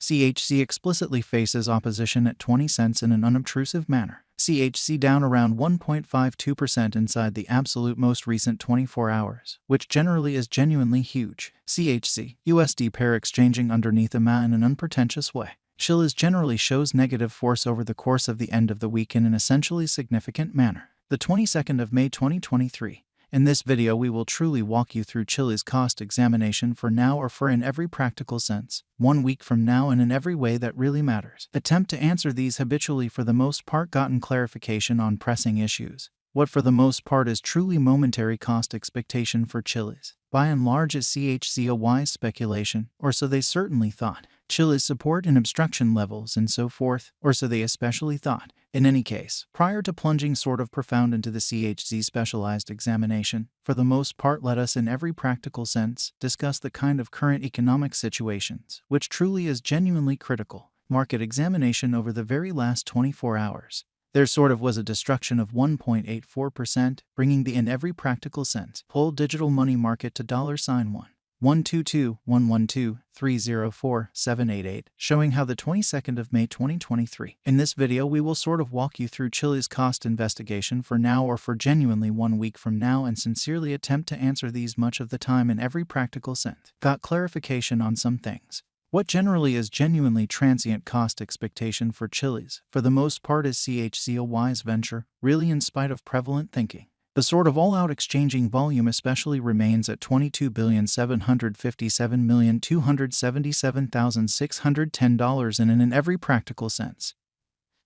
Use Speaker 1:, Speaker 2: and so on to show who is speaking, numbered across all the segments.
Speaker 1: CHZ explicitly faces opposition at 20 cents in an unobtrusive manner. CHZ down around 1.52% inside the absolute most recent 24 hours, which generally is genuinely huge. CHZ, USD pair exchanging underneath EMA in an unpretentious way. Chiliz generally shows negative force over the course of the end of the week in an essentially significant manner. The 22nd of May 2023. In this video we will truly walk you through Chiliz cost examination for now or for in every practical sense, 1 week from now and in every way that really matters. Attempt to answer these habitually for the most part gotten clarification on pressing issues. What for the most part is truly momentary cost expectation for Chiliz. By and large is CHZ a wise speculation, or so they certainly thought. Chiliz support and obstruction levels and so forth, or so they especially thought. In any case, prior to plunging sort of profound into the CHZ specialized examination, for the most part let us in every practical sense discuss the kind of current economic situations, which truly is genuinely critical. Market examination over the very last 24 hours. There sort of was a destruction of 1.84%, bringing the in every practical sense whole digital money market to $122,112,304,788, showing how the 22nd of May 2023. In this video we will sort of walk you through Chiliz cost investigation for now or for genuinely 1 week from now and sincerely attempt to answer these much of the time in every practical sense. Got clarification on some things. What generally is genuinely transient cost expectation for Chiliz, for the most part is CHZ a wise venture, really in spite of prevalent thinking. The sort of all-out exchanging volume especially remains at $22,757,277,610 and in every practical sense.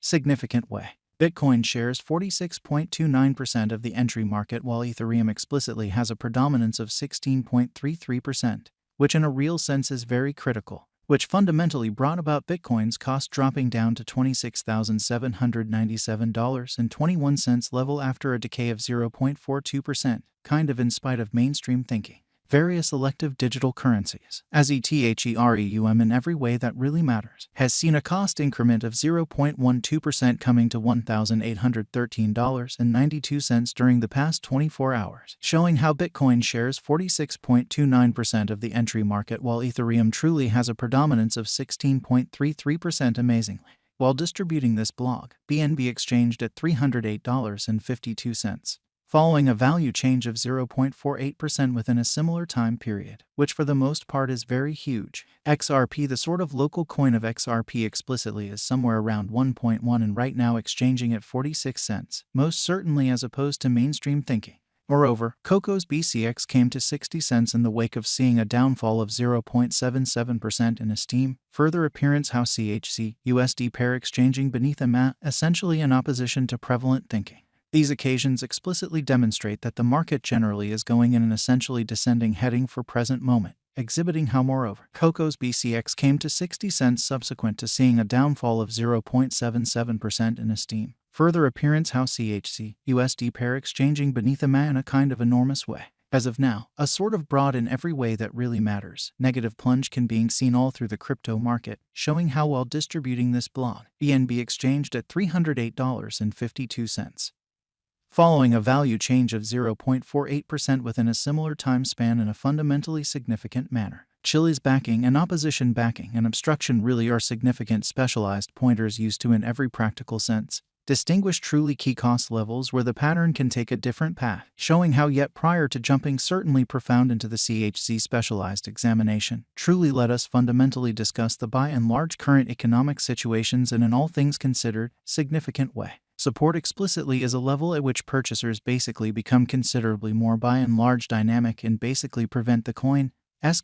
Speaker 1: Significant way. Bitcoin shares 46.29% of the entry market while Ethereum explicitly has a predominance of 16.33%, which in a real sense is very critical, which fundamentally brought about Bitcoin's cost dropping down to $26,797.21 level after a decay of 0.42%, kind of in spite of mainstream thinking. Various elective digital currencies, as Ethereum in every way that really matters, has seen a cost increment of 0.12% coming to $1,813.92 during the past 24 hours, showing how Bitcoin shares 46.29% of the entry market while Ethereum truly has a predominance of 16.33% amazingly. While distributing this blog, BNB exchanged at $308.52. Following a value change of 0.48% within a similar time period, which for the most part is very huge. XRP, the sort of local coin of XRP explicitly is somewhere around 1.1 and right now exchanging at 46 cents, most certainly as opposed to mainstream thinking. Moreover, Coco's BCX came to 60 cents in the wake of seeing a downfall of 0.77% in esteem, further appearance how CHZ, USD pair exchanging beneath EMA, essentially in opposition to prevalent thinking. These occasions explicitly demonstrate that the market generally is going in an essentially descending heading for present moment, exhibiting how moreover, Coco's BCX came to 60 cents subsequent to seeing a downfall of 0.77% in esteem. Further appearance how CHZ, USD pair exchanging beneath EMA in a kind of enormous way. As of now, a sort of broad in every way that really matters, negative plunge can being seen all through the crypto market, showing how while distributing this blog, BNB exchanged at $308.52. Following a value change of 0.48% within a similar time span in a fundamentally significant manner. Chiliz backing and opposition backing and obstruction really are significant specialized pointers used to in every practical sense. Distinguish truly key cost levels where the pattern can take a different path, showing how yet prior to jumping certainly profound into the CHZ specialized examination, truly let us fundamentally discuss the by and large current economic situations in an all things considered, significant way. Support explicitly is a level at which purchasers basically become considerably more by and large dynamic and basically prevent the coin's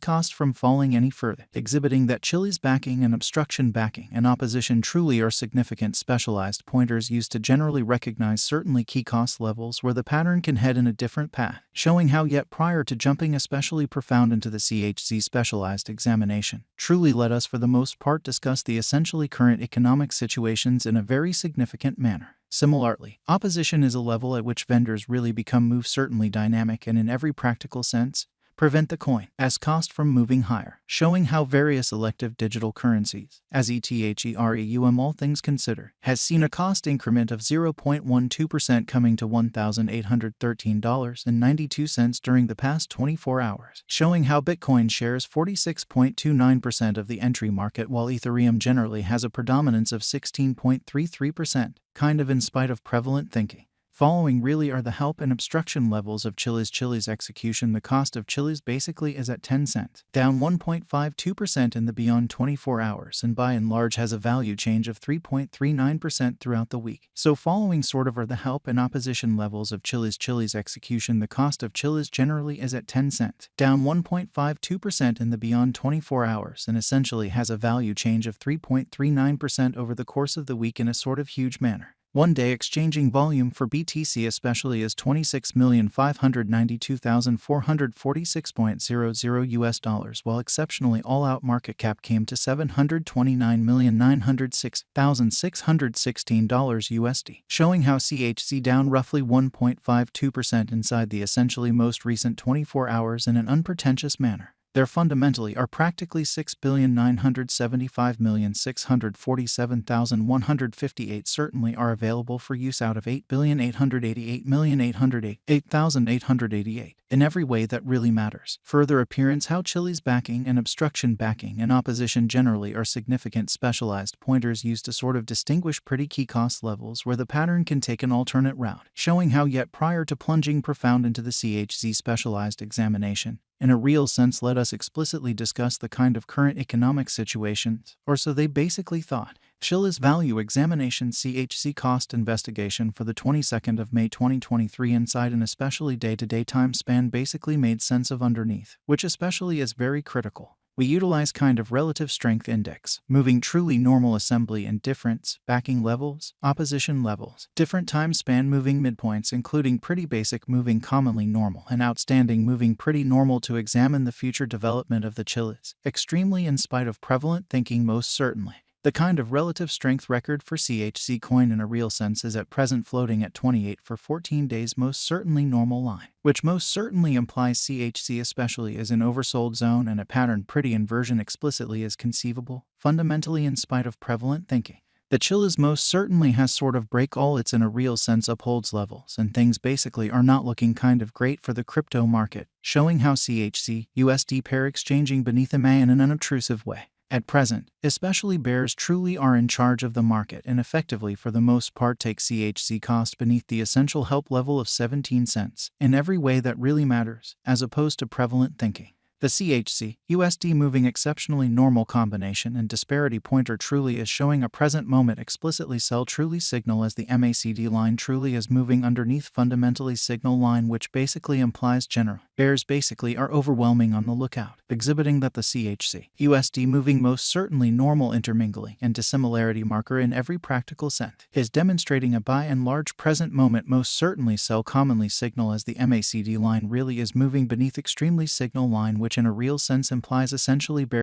Speaker 1: cost from falling any further, exhibiting that Chiliz backing and obstruction backing and opposition truly are significant specialized pointers used to generally recognize certainly key cost levels where the pattern can head in a different path, showing how yet prior to jumping especially profound into the CHZ specialized examination, truly let us for the most part discuss the essentially current economic situations in a very significant manner. Similarly, opposition is a level at which vendors really become move certainly dynamic and in every practical sense, prevent the coin as cost from moving higher, showing how various elective digital currencies, as ETHEREUM all things considered, has seen a cost increment of 0.12% coming to $1,813.92 during the past 24 hours, showing how Bitcoin shares 46.29% of the entry market while Ethereum generally has a predominance of 16.33%, kind of in spite of prevalent thinking. Following really are the help and obstruction levels of Chiliz execution. The cost of Chiliz basically is at 10 cents, down 1.52% in the beyond 24 hours, and by and large has a value change of 3.39% throughout the week. So following sort of are the help and opposition levels of Chiliz execution. The cost of Chiliz generally is at 10 cents, down 1.52% in the beyond 24 hours, and essentially has a value change of 3.39% over the course of the week in a sort of huge manner. One-day exchanging volume for BTC especially is $26,592,446.00 while exceptionally all-out market cap came to $729,906,616 showing how CHZ down roughly 1.52% inside the essentially most recent 24 hours in an unpretentious manner. There fundamentally are practically 6,975,647,158 certainly are available for use out of 8,888,888,888 in every way that really matters. Further appearance how Chiliz backing and obstruction backing and opposition generally are significant specialized pointers used to sort of distinguish pretty key cost levels where the pattern can take an alternate route, showing how yet prior to plunging profound into the CHZ specialized examination, in a real sense let us explicitly discuss the kind of current economic situations, or so they basically thought. Chiliz Value Examination CHZ Cost Investigation for the 22nd of May 2023 inside an especially day-to-day time span basically made sense of underneath, which especially is very critical. We utilize kind of relative strength index, moving truly normal assembly and difference, backing levels, opposition levels, different time span moving midpoints including pretty basic moving commonly normal and outstanding moving pretty normal to examine the future development of the Chiliz, extremely in spite of prevalent thinking most certainly. The kind of relative strength record for CHZ coin in a real sense is at present floating at 28 for 14 days most certainly normal line, which most certainly implies CHZ especially is in oversold zone and a pattern pretty inversion explicitly is conceivable, fundamentally in spite of prevalent thinking. The Chiliz most certainly has sort of break all its in a real sense upholds levels and things basically are not looking kind of great for the crypto market, showing how CHZ USD pair exchanging beneath a in an unobtrusive way. At present, especially bears truly are in charge of the market and effectively for the most part take CHZ cost beneath the essential help level of 17 cents in every way that really matters, as opposed to prevalent thinking. The CHZ USD moving exceptionally normal combination and disparity pointer truly is showing a present moment explicitly sell truly signal as the MACD line truly is moving underneath fundamentally signal line which basically implies general bears basically are overwhelming on the lookout, exhibiting that the CHZ USD moving most certainly normal intermingling and dissimilarity marker in every practical sense is demonstrating a by and large present moment most certainly sell commonly signal as the MACD line really is moving beneath extremely signal line which in a real sense implies essentially bear